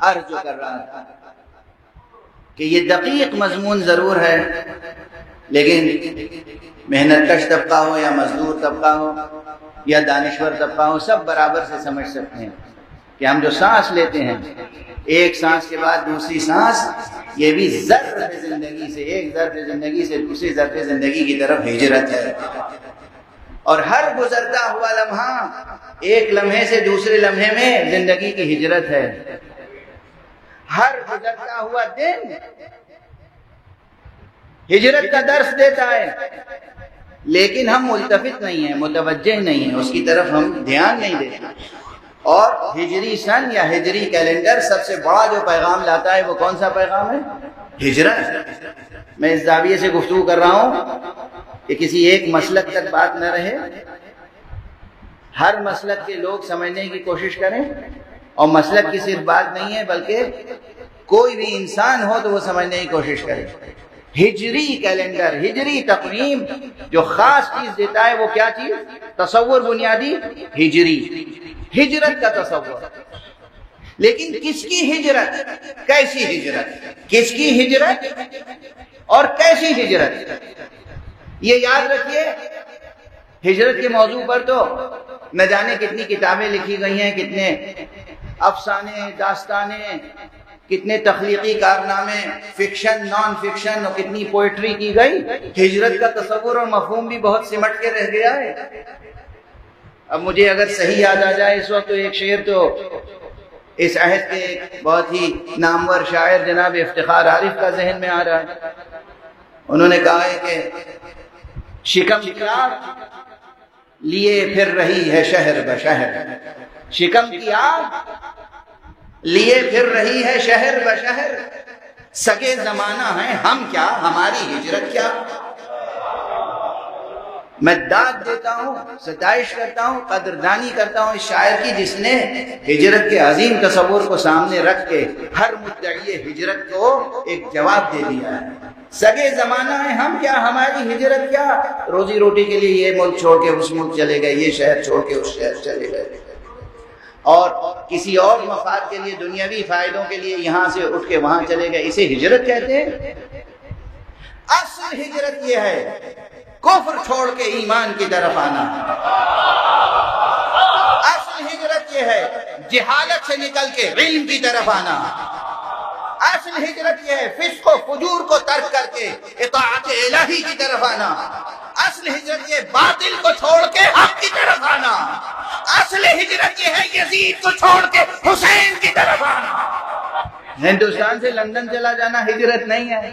عرض جو کر رہا تھا کہ یہ دقیق مضمون ضرور ہے، لیکن محنت کش طبقہ ہو یا مزدور طبقہ ہو یا دانشور طبقہ ہو، سب برابر سے سمجھ سکتے ہیں کہ ہم جو سانس لیتے ہیں، ایک سانس کے بعد دوسری سانس، یہ بھی ظرف زندگی سے، ایک ظرف زندگی سے دوسری ظرف زندگی کی طرف ہجرت ہے، اور ہر گزرتا ہوا لمحہ ایک لمحے سے دوسرے لمحے میں زندگی کی ہجرت ہے، ہر گزرتا ہوا دن ہجرت کا درس دیتا ہے، لیکن ہم ملتفت نہیں ہیں، متوجہ نہیں ہیں، اس کی طرف ہم دھیان نہیں دیتے۔ اور ہجری سن یا ہجری کیلنڈر سب سے بڑا جو پیغام لاتا ہے وہ کون سا پیغام ہے؟ ہجرت۔ میں اس زاویے سے گفتگو کر رہا ہوں کہ کسی ایک مسلک تک بات نہ رہے، ہر مسلک کے لوگ سمجھنے کی کوشش کریں، اور مسلک کی صرف بات نہیں ہے بلکہ کوئی بھی انسان ہو تو وہ سمجھنے کی کوشش کرے۔ ہجری کیلنڈر، ہجری تقویم جو خاص چیز دیتا ہے وہ کیا چیز؟ تصور بنیادی ہجری، ہجرت کا تصور۔ لیکن کس کی ہجرت؟ کیسی ہجرت؟ کس کی ہجرت اور کیسی ہجرت؟ یہ یاد رکھیے، ہجرت کے موضوع پر تو نہ جانے کتنی کتابیں لکھی گئی ہیں، کتنے افسانے، داستانیں، کتنے تخلیقی کارنامے، فکشن، نان فکشن، اور کتنی پوئٹری کی گئی۔ ہجرت کا تصور اور مفہوم بھی بہت سمٹ کے رہ گیا ہے۔ اب مجھے اگر صحیح یاد آ جائے اس وقت تو ایک شعر تو اس عہد کے ایک بہت ہی نامور شاعر جناب افتخار عارف کا ذہن میں آ رہا ہے۔ انہوں نے کہا ہے کہ شکم کی آگ لیے پھر رہی ہے شہر بشہر، شکم کی آگ لیے پھر رہی ہے شہر بشہر، سگے زمانہ ہیں ہم کیا، ہماری ہجرت کیا۔ میں داد دیتا ہوں، ستائش کرتا ہوں، قدردانی کرتا ہوں اس شاعر کی جس نے ہجرت کے عظیم تصور کو سامنے رکھ کے ہر مدعی ہجرت کو ایک جواب دے دیا ہے۔ سگے زمانہ ہیں ہم کیا، ہماری ہجرت کیا۔ روزی روٹی کے لیے یہ ملک چھوڑ کے اس ملک چلے گئے، یہ شہر چھوڑ کے اس شہر چلے گئے، اور کسی اور مفاد کے لیے، دنیاوی فائدوں کے لیے یہاں سے اٹھ کے وہاں چلے گئے۔ اسے ہجرت کہتے ہیں۔ اصل ہجرت یہ ہے کفر چھوڑ کے ایمان کی طرف آنا۔ اصل ہجرت یہ ہے جہالت سے نکل کے علم کی طرف آنا۔ اصل ہجرت یہ ہے فسق و فجور کو ترک کر کے اطاعت الہی کی طرف آنا۔ اصل ہجرت یہ باطل کو چھوڑ کے حق کی طرف آنا۔ اصل ہجرت یہ ہے یزید کو چھوڑ کے حسین کی طرف آنا۔ ہندوستان سے لندن چلا جانا ہجرت نہیں ہے،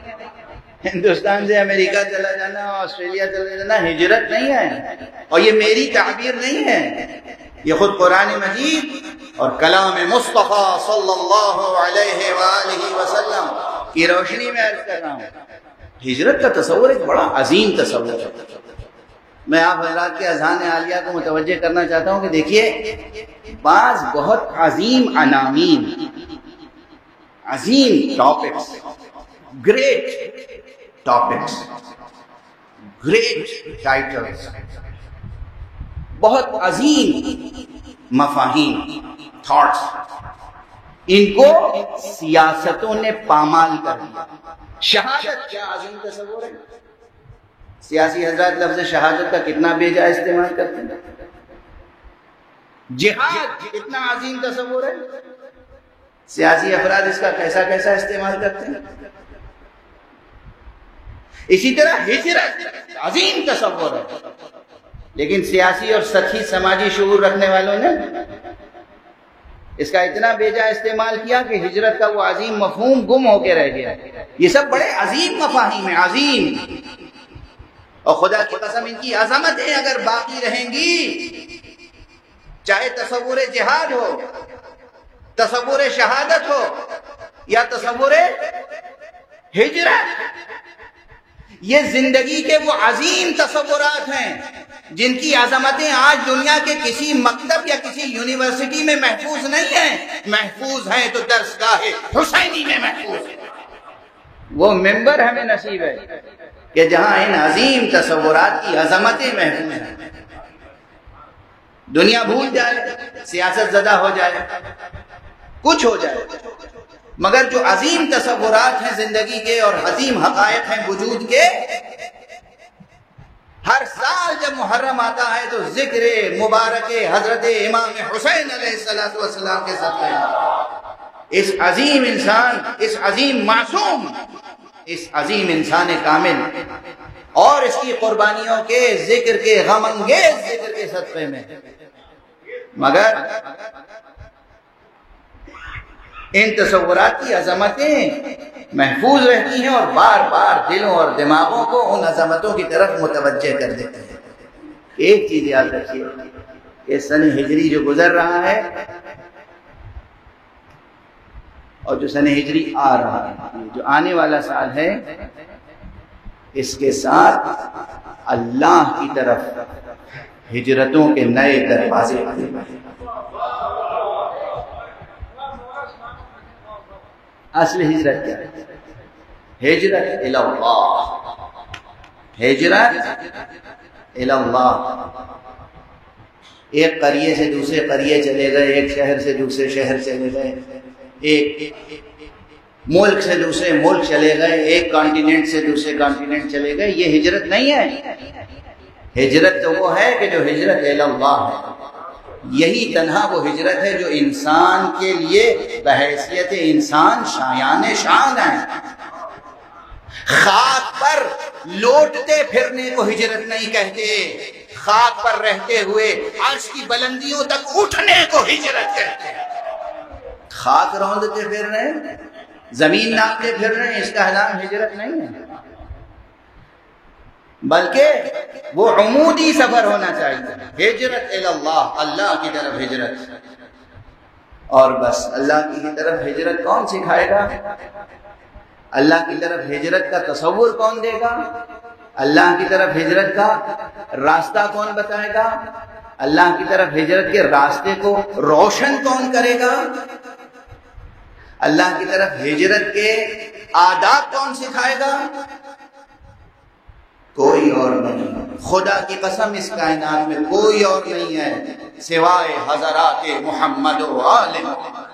ہندوستان سے امریکہ چلا جانا، آسٹریلیا چلا جانا ہجرت نہیں ہے، اور یہ میری تعبیر نہیں ہے، یہ خود قرآن مجید اور کلام مصطفیٰ صلی اللہ علیہ وآلہ وسلم کی روشنی میں عرض کر رہا ہوں۔ ہجرت کا تصور ایک بڑا عظیم تصور ہے۔ میں آپ حضرات کے اذہان عالیہ کو متوجہ کرنا چاہتا ہوں کہ دیکھیے، بعض بہت عظیم عناوین، عظیم topics, great topics, great titles, بہت عظیم مفاہیم، تھاٹس، ان کو سیاستوں نے پامال کر دیا۔ شہادت کیا عظیم تصور ہے، سیاسی حضرات لفظ شہادت کا کتنا بے جا استعمال کرتے ہیں۔ جہاد کتنا عظیم تصور ہے، سیاسی افراد اس کا کیسا کیسا استعمال کرتے ہیں۔ اسی طرح ہجرت عظیم تصور ہے، لیکن سیاسی اور سطحی سماجی شعور رکھنے والوں نے اس کا اتنا بے جا استعمال کیا کہ ہجرت کا وہ عظیم مفہوم گم ہو کے رہ گیا۔ یہ سب بڑے عظیم مفاہیم ہیں، عظیم، اور خدا کی قسم ان کی عظمتیں اگر باقی رہیں گی، چاہے تصور جہاد ہو، تصور شہادت ہو یا تصور ہجرت، یہ زندگی کے وہ عظیم تصورات ہیں جن کی عظمتیں آج دنیا کے کسی مکتب یا کسی یونیورسٹی میں محفوظ نہیں ہیں، محفوظ ہیں تو درسگاہ حسینی میں محفوظ ہیں۔ وہ منبر ہمیں نصیب ہے کہ جہاں ان عظیم تصورات کی عظمتیں محفوظ ہیں۔ دنیا بھول جائے، سیاست زدہ ہو جائے، کچھ ہو جائے، مگر جو عظیم تصورات ہیں زندگی کے اور عظیم حقائق ہیں وجود کے، ہر سال جب محرم آتا ہے تو ذکر مبارک حضرت امام حسین علیہ السلام کے ساتھ اس عظیم انسان، اس عظیم معصوم، اس عظیم انسان کامل اور اس کی قربانیوں کے ذکر کے غم انگیز ذکر کے صدقے میں، مگر ان تصورات کی عظمتیں محفوظ رہتی ہیں اور بار بار دلوں اور دماغوں کو ان عظمتوں کی طرف متوجہ کر دیتے ہیں۔ ایک چیز یاد رکھیے کہ سن ہجری جو گزر رہا ہے اور جو سن ہجری آ رہا ہے، جو آنے والا سال ہے، اس کے ساتھ اللہ کی طرف ہجرتوں کے نئے دروازے آنے والے۔ اصل ہجرت کیا ہے؟ ہجرت الی اللہ، ہجرت الی اللہ۔ ایک قریے سے دوسرے قریے چلے گئے، ایک شہر سے دوسرے شہر چلے گئے، ایک ملک سے دوسرے ملک چلے گئے، ایک کانٹیننٹ سے دوسرے کانٹیننٹ چلے گئے، یہ ہجرت نہیں ہے۔ ہجرت تو وہ ہے کہ جو ہجرت الی اللہ ہے، یہی تنہا وہ ہجرت ہے جو انسان کے لیے بحیثیت انسان شایان شان ہے۔ خاک پر لوٹتے پھرنے کو ہجرت نہیں کہتے، خاک پر رہتے ہوئے عرش کی بلندیوں تک اٹھنے کو ہجرت کہتے ہیں۔ خاک روندتے پھر رہے، زمین ناپتے پھر رہے ہیں، اس کا نام ہجرت نہیں ہے، بلکہ وہ عمودی سفر ہونا چاہیے۔ ہجرت الی اللہ، اللہ کی طرف ہجرت، اور بس اللہ کی طرف ہجرت کون سکھائے گا؟ اللہ کی طرف ہجرت کا تصور کون دے گا؟ اللہ کی طرف ہجرت کا راستہ کون بتائے گا؟ اللہ کی طرف ہجرت کے راستے کو روشن کون کرے گا؟ اللہ کی طرف ہجرت کے آداب کون سکھائے گا؟ کوئی اور نہیں، خدا کی قسم اس کائنات میں کوئی اور نہیں ہے سوائے حضرات محمد و آل محمد۔